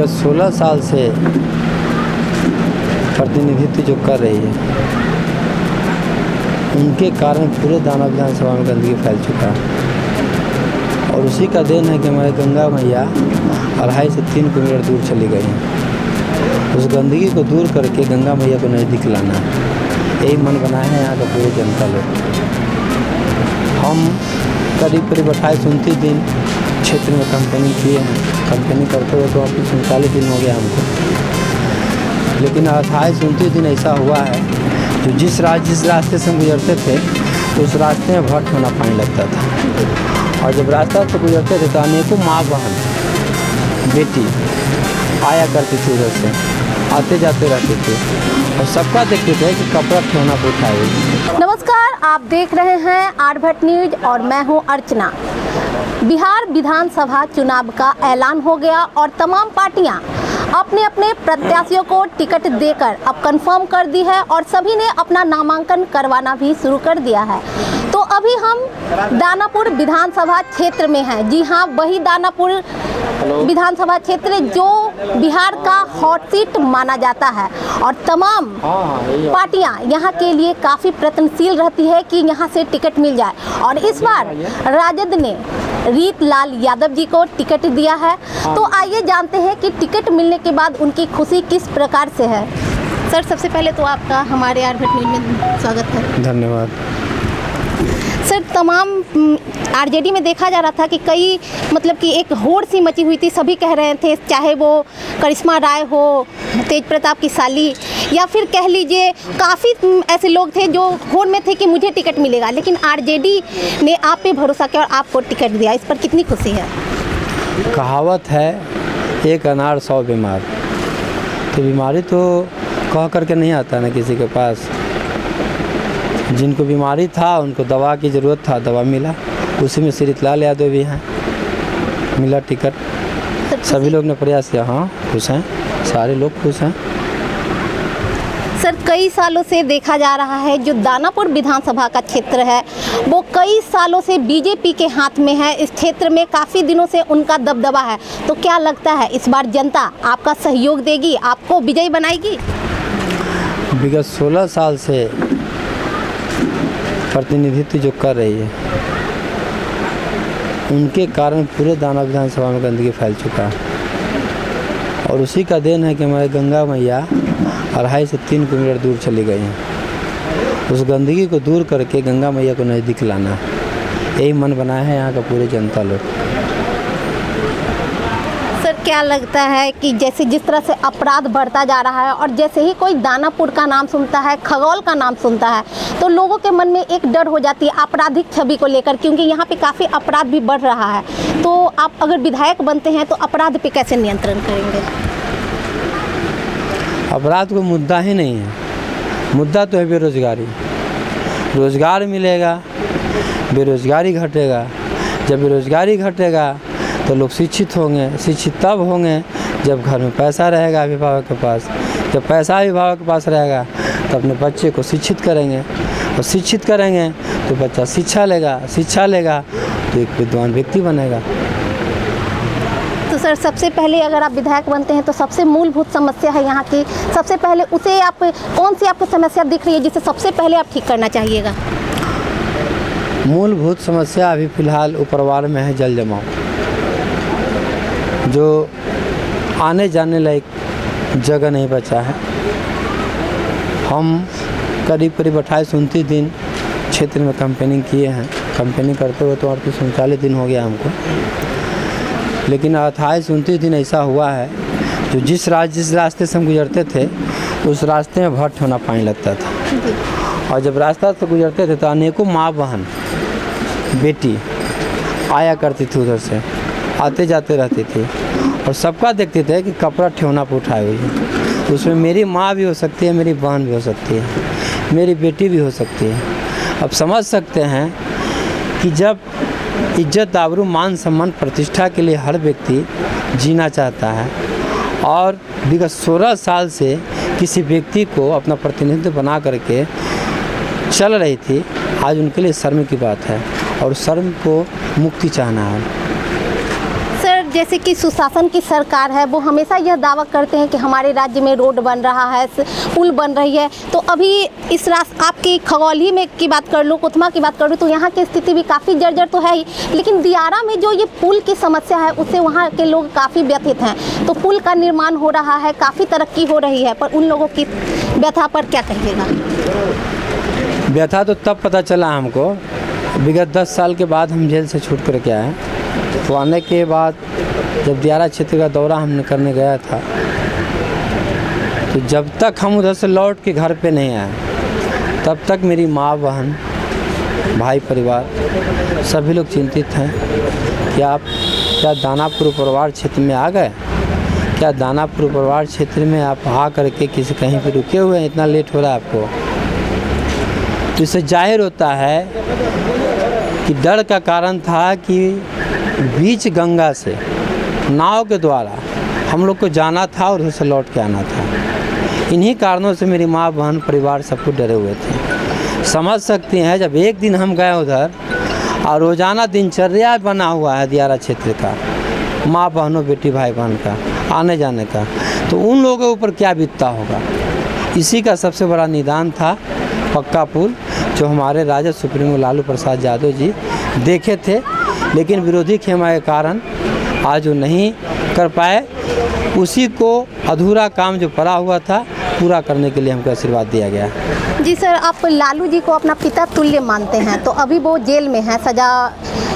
विगत 16 साल से प्रतिनिधित्व जो कर रही है, उनके कारण पूरे दाना विधानसभा में गंदगी फैल चुका है। और उसी का देन है कि हमारे गंगा मैया 2.5 से 3 किलोमीटर दूर चली गई हैं। उस गंदगी को दूर करके गंगा मैया को नज़दीक लाना है, यही मन बनाया है यहाँ का पूरे जनता लोग। हम करीब 28-29 दिन क्षेत्र में कंपेनिंग किए हैं। कंपेनिंग करते हुए तो अभी 39 दिन हो गया हमको, लेकिन 28-29 दिन ऐसा हुआ है जो जिस रास्ते से हम गुजरते थे उस रास्ते में भर ठोना पानी लगता था। और जब रास्ता से गुजरते थे तो अनेकों माँ बहन बेटी आया करती थी, उधर से आते जाते रहते थे और सबका देखते थे कि कपड़ा ठोना पे उठाए हुए। नमस्कार, आप देख रहे हैं आर्यभट्ट न्यूज और मैं हूं अर्चना। बिहार विधानसभा चुनाव का ऐलान हो गया और तमाम पार्टियां अपने अपने प्रत्याशियों को टिकट देकर अब कंफर्म कर दी है और सभी ने अपना नामांकन करवाना भी शुरू कर दिया है। तो अभी हम दानापुर विधानसभा क्षेत्र में हैं। जी हाँ, वही दानापुर विधानसभा क्षेत्र जो बिहार का हॉट सीट माना जाता है और तमाम पार्टियां यहाँ के लिए काफ़ी प्रयत्नशील रहती है कि यहाँ से टिकट मिल जाए। और इस बार राजद ने रीत लाल यादव जी को टिकट दिया है। तो आइए जानते हैं कि टिकट मिलने के बाद उनकी खुशी किस प्रकार से है। सर, सबसे पहले तो आपका हमारे आर्यभट्ट न्यूज में स्वागत है। धन्यवाद सर, तमाम आरजेडी में देखा जा रहा था कि कई मतलब कि एक होड़ सी मची हुई थी। सभी कह रहे थे, चाहे वो करिश्मा राय हो, तेज प्रताप की साली, या फिर कह लीजिए काफ़ी ऐसे लोग थे जो होड़ में थे कि मुझे टिकट मिलेगा, लेकिन आरजेडी ने आप पे भरोसा किया और आपको टिकट दिया। इस पर कितनी खुशी है? कहावत है, एक अनार 100 बीमार। तो बीमारी तो कह करके नहीं आता ना किसी के पास। जिनको बीमारी था उनको दवा की ज़रूरत था, दवा मिला। उसी में श्री लाल यादव भी हैं, मिला टिकट। सभी लोग ने प्रयास किया। हाँ, खुश हैं, सारे लोग खुश हैं। सर, कई सालों से देखा जा रहा है जो दानापुर विधानसभा का क्षेत्र है वो कई सालों से बीजेपी के हाथ में है। इस क्षेत्र में काफ़ी दिनों से उनका दबदबा है। तो क्या लगता है इस बार जनता आपका सहयोग देगी, आपको विजयी बनाएगी? विगत 16 साल से प्रतिनिधित्व जो कर रही है, उनके कारण पूरे दाना विधानसभा में गंदगी फैल चुका है। और उसी का देन है कि हमारे गंगा मैया 2.5 से 3 किलोमीटर दूर चली गई हैं। उस गंदगी को दूर करके गंगा मैया को नज़दीक लाना है, यही मन बनाया है यहाँ का पूरे जनता लोग। सर, क्या लगता है कि जैसे जिस तरह से अपराध बढ़ता जा रहा है और जैसे ही कोई दानापुर का नाम सुनता है, खगौल का नाम सुनता है, तो लोगों के मन में एक डर हो जाती है आपराधिक छवि को लेकर, क्योंकि यहाँ पे काफ़ी अपराध भी बढ़ रहा है। तो आप अगर विधायक बनते हैं तो अपराध पे कैसे नियंत्रण करेंगे? अपराध को मुद्दा ही नहीं है, मुद्दा तो है बेरोजगारी। रोजगार मिलेगा, बेरोजगारी घटेगा। जब बेरोजगारी घटेगा तो लोग शिक्षित होंगे। शिक्षित तब होंगे जब घर में पैसा रहेगा अभिभावक के पास। जब पैसा अभिभावक के पास रहेगा तो अपने बच्चे को शिक्षित करेंगे, और शिक्षित करेंगे तो बच्चा शिक्षा लेगा तो एक विद्वान व्यक्ति बनेगा। तो सर, सबसे पहले अगर आप विधायक बनते हैं तो सबसे मूलभूत समस्या है यहाँ की, सबसे पहले उसे आप कौन सी आपको समस्या दिख रही है जिसे सबसे पहले आप ठीक करना चाहिएगा? मूलभूत समस्या अभी फ़िलहाल ऊपरवार में है जल जमाव, जो आने जाने लायक जगह नहीं बचा है। हम करीब 28-29 दिन क्षेत्र में कंपेनिंग किए हैं। कंपेनिंग करते हुए तो 38-39 दिन हो गया हमको, लेकिन 28-29 दिन ऐसा हुआ है जो जिस रास्ते से हम गुजरते थे उस रास्ते में भर ठोना पानी लगता था। और जब रास्ता से गुजरते थे तो अनेकों माँ बहन बेटी आया करती थी, उधर से आते जाते रहती थी और सबका देखते थे कि कपड़ा ठेवना पर उठाए हुई है। उसमें मेरी माँ भी हो सकती है, मेरी बहन भी हो सकती है, मेरी बेटी भी हो सकती है। अब समझ सकते हैं कि जब इज्जत, आबरू, मान, सम्मान, प्रतिष्ठा के लिए हर व्यक्ति जीना चाहता है और विगत 16 साल से किसी व्यक्ति को अपना प्रतिनिधित्व बना करके चल रही थी, आज उनके लिए शर्म की बात है और शर्म को मुक्ति चाहना है। जैसे कि सुशासन की सरकार है वो हमेशा यह दावा करते हैं कि हमारे राज्य में रोड बन रहा है, पुल बन रही है, तो अभी इस आपकी खगौली में की बात कर लूँ, कुथमा की बात कर लूँ, तो यहाँ की स्थिति भी काफ़ी जर्जर तो है ही, लेकिन दियारा में जो ये पुल की समस्या है उससे वहाँ के लोग काफ़ी व्यथित हैं। तो पुल का निर्माण हो रहा है, काफ़ी तरक्की हो रही है, पर उन लोगों की व्यथा पर क्या कहिएगा? व्यथा तो तब पता चला हमको, विगत 10 साल के बाद हम जेल से छूट कर के आए। तो आने के बाद जब दियारा क्षेत्र का दौरा हमने करने गया था, तो जब तक हम उधर से लौट के घर पे नहीं आए तब तक मेरी माँ, बहन, भाई, परिवार सभी लोग चिंतित हैं कि आप क्या दानापुर परिवार क्षेत्र में आ गए, क्या दानापुर परिवार क्षेत्र में आप आ करके किसी कहीं पे रुके हुए हैं, इतना लेट हो रहा है आपको। तो इससे जाहिर होता है कि डर का कारण था कि बीच गंगा से नाव के द्वारा हम लोग को जाना था और उसे लौट के आना था। इन्हीं कारणों से मेरी माँ, बहन, परिवार सब कुछ डरे हुए थे। समझ सकती हैं जब एक दिन हम गए उधर और रोज़ाना दिनचर्या बना हुआ है दियारा क्षेत्र का, माँ बहनों, बेटी भाई बहन का आने जाने का, तो उन लोगों के ऊपर क्या बीतता होगा। इसी का सबसे बड़ा निदान था पक्का पुल, जो हमारे राजद सुप्रीमो लालू प्रसाद यादव जी देखे थे, लेकिन विरोधी खेमा के कारण आज वो नहीं कर पाए। उसी को अधूरा काम जो पड़ा हुआ था पूरा करने के लिए हमको आशीर्वाद दिया गया। जी सर, आप लालू जी को अपना पिता तुल्य मानते हैं, तो अभी वो जेल में हैं, सज़ा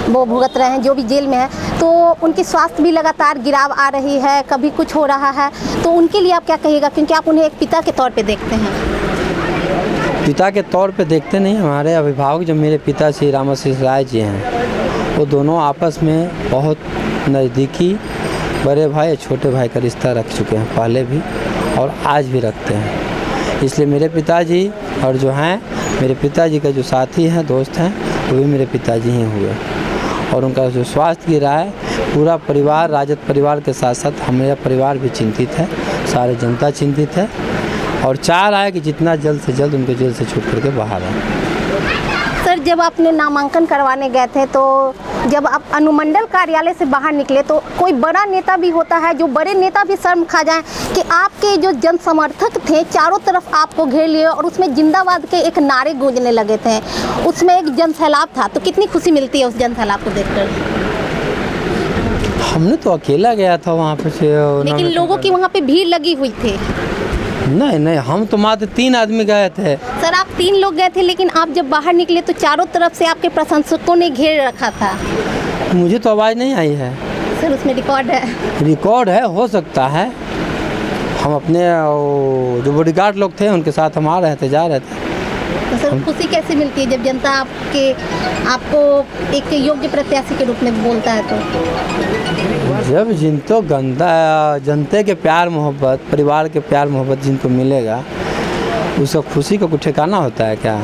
वो भुगत रहे हैं, जो भी जेल में है, तो उनकी स्वास्थ्य भी लगातार गिराव आ रही है, कभी कुछ हो रहा है, तो उनके लिए आप क्या कहिएगा, क्योंकि आप उन्हें एक पिता के तौर पे देखते हैं? पिता के तौर पे देखते नहीं, हमारे अभिभावक जो मेरे पिता श्री रामाशीष राय जी हैं, वो दोनों आपस में बहुत नज़दीकी बड़े भाई और छोटे भाई का रिश्ता रख चुके हैं, पहले भी और आज भी रखते हैं। इसलिए मेरे पिताजी और जो हैं मेरे पिताजी का जो साथी हैं, दोस्त हैं, वो भी मेरे पिताजी ही हुए। और उनका जो स्वास्थ्य गिरा है, पूरा परिवार, राजद परिवार के साथ साथ हमारा परिवार भी चिंतित है, सारी जनता चिंतित है और चाह रहा है कि जितना जल्द से जल्द उनको जेल से छूट करके बाहर आए। सर, जब आपने नामांकन करवाने गए थे, तो जब आप अनुमंडल कार्यालय से बाहर निकले तो कोई बड़ा नेता भी होता है, जो बड़े नेता भी शर्म खा जाएं कि आपके जो जन समर्थक थे चारों तरफ आपको घेर लिए और उसमें जिंदाबाद के एक नारे गूंजने लगे थे, उसमें एक जन सैलाब था, तो कितनी खुशी मिलती है उस जन सैलाब को देखकर? हमने तो अकेला गया था वहाँ पे से, लेकिन लोगों की वहाँ पे भीड़ लगी हुई थी। नहीं, हम तो मात्र 3 आदमी गए थे। सर, आप 3 लोग गए थे, लेकिन आप जब बाहर निकले तो चारों तरफ से आपके प्रशंसकों ने घेर रखा था। मुझे तो आवाज़ नहीं आई है। सर, उसमें रिकॉर्ड है। रिकॉर्ड है, हो सकता है। हम अपने जो बॉडीगार्ड लोग थे उनके साथ हम आ रहे थे, जा रहे थे। तो सर, खुशी कैसे मिलती है जब जनता आपको एक योग्य प्रत्याशी के रूप में बोलता है? तो जब जिनको जनते के प्यार मोहब्बत, परिवार के प्यार मोहब्बत जिनको मिलेगा, उसको खुशी का कुछ ठिकाना होता है क्या?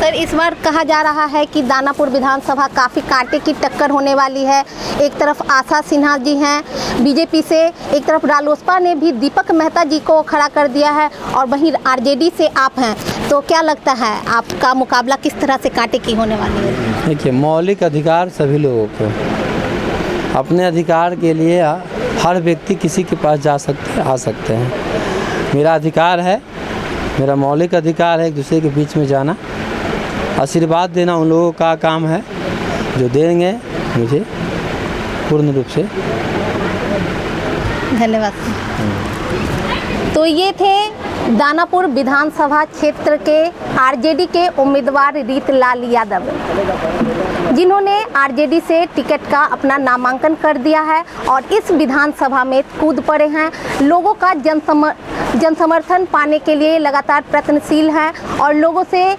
सर, इस बार कहा जा रहा है कि दानापुर विधानसभा काफ़ी कांटे की टक्कर होने वाली है। एक तरफ आशा सिन्हा जी हैं बीजेपी से, एक तरफ रालोसपा ने भी दीपक मेहता जी को खड़ा कर दिया है और वहीं आरजेडी से आप हैं। तो क्या लगता है आपका मुकाबला किस तरह से कांटे की होने वाली है? देखिए, मौलिक अधिकार सभी लोगों को, अपने अधिकार के लिए हर व्यक्ति किसी के पास जा सकते हैं, आ सकते हैं। मेरा अधिकार है, मेरा मौलिक अधिकार है एक दूसरे के बीच में जाना, आशीर्वाद देना उन लोगों का काम है जो देंगे मुझे पूर्ण रूप से। धन्यवाद। तो ये थे दानापुर विधानसभा क्षेत्र के आरजेडी के उम्मीदवार रीतलाल यादव, जिन्होंने आरजेडी से टिकट का अपना नामांकन कर दिया है और इस विधानसभा में कूद पड़े हैं। लोगों का जन समर्थन पाने के लिए लगातार प्रयत्नशील हैं और लोगों से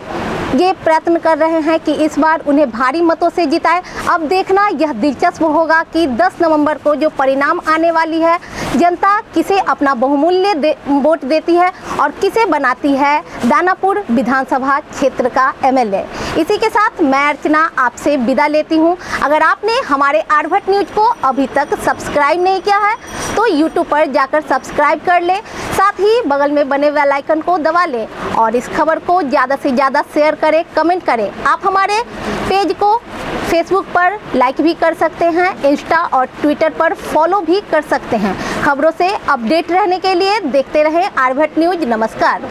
ये प्रयत्न कर रहे हैं कि इस बार उन्हें भारी मतों से जिताए। अब देखना यह दिलचस्प होगा कि 10 नवंबर को जो परिणाम आने वाली है, जनता किसे अपना बहुमूल्य वोट देती है और किसे बनाती है दानापुर विधानसभा क्षेत्र का एमएलए। इसी के साथ मैं अर्चना आपसे विदा लेती हूं। अगर आपने हमारे आर्यभट्ट न्यूज़ को अभी तक सब्सक्राइब नहीं किया है तो यूट्यूब पर जाकर सब्सक्राइब कर ले, साथ ही बगल में बने बेल आइकन को दबा ले और इस खबर को ज़्यादा से ज़्यादा शेयर शेयर करें, कमेंट करें। आप हमारे पेज को फेसबुक पर लाइक भी कर सकते हैं, इंस्टा और ट्विटर पर फॉलो भी कर सकते हैं। खबरों से अपडेट रहने के लिए देखते रहें आर्यभट्ट न्यूज़। नमस्कार।